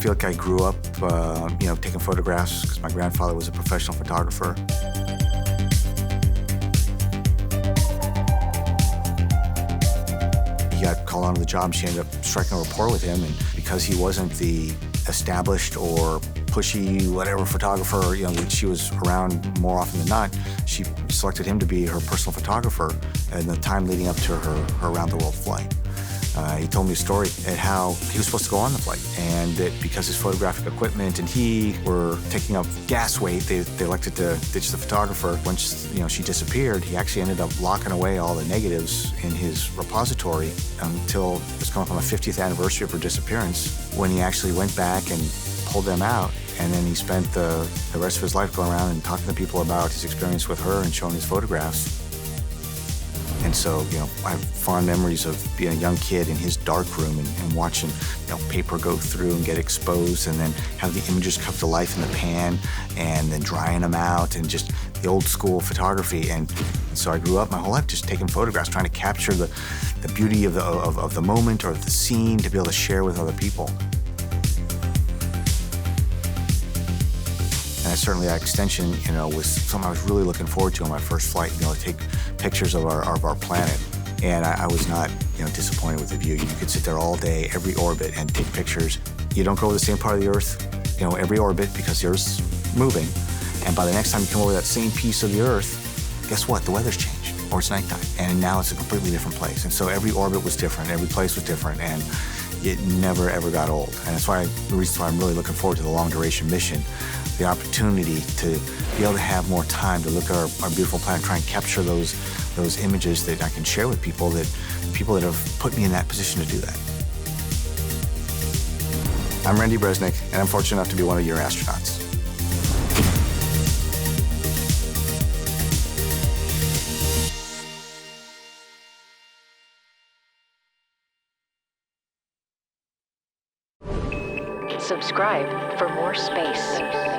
feel like I grew up, taking photographs because my grandfather was a professional photographer. He got called onto the job. She ended up striking a rapport with him, and because he wasn't the established or pushy whatever photographer, that she was around more often than not, she selected him to be her personal photographer in the time leading up to her around-the-world flight. He told me a story at how he was supposed to go on the flight, and that because his photographic equipment and he were taking up gas weight, they elected to ditch the photographer. Once she disappeared, he actually ended up locking away all the negatives in his repository until it was coming up on the 50th anniversary of her disappearance, when he actually went back and pulled them out. And then he spent the rest of his life going around and talking to people about his experience with her and showing his photographs. And so, I have fond memories of being a young kid in his dark room and watching, paper go through and get exposed, and then have the images come to life in the pan, and then drying them out, and just the old school photography. And so I grew up my whole life just taking photographs, trying to capture the beauty of the moment or the scene to be able to share with other people. And certainly that extension, was something I was really looking forward to on my first flight, to take pictures of our planet. And I was not, disappointed with the view. You could sit there all day, every orbit, and take pictures. You don't go over the same part of the Earth, every orbit, because the Earth's moving. And by the next time you come over that same piece of the Earth, guess what? The weather's changed, or it's nighttime. And now it's a completely different place. And so every orbit was different, every place was different, and it never, ever got old. And that's the reason why I'm really looking forward to the long-duration mission, the opportunity to be able to have more time to look at our beautiful planet, try and capture those images that I can share with people that have put me in that position to do that. I'm Randy Bresnik, and I'm fortunate enough to be one of your astronauts. Subscribe for more space.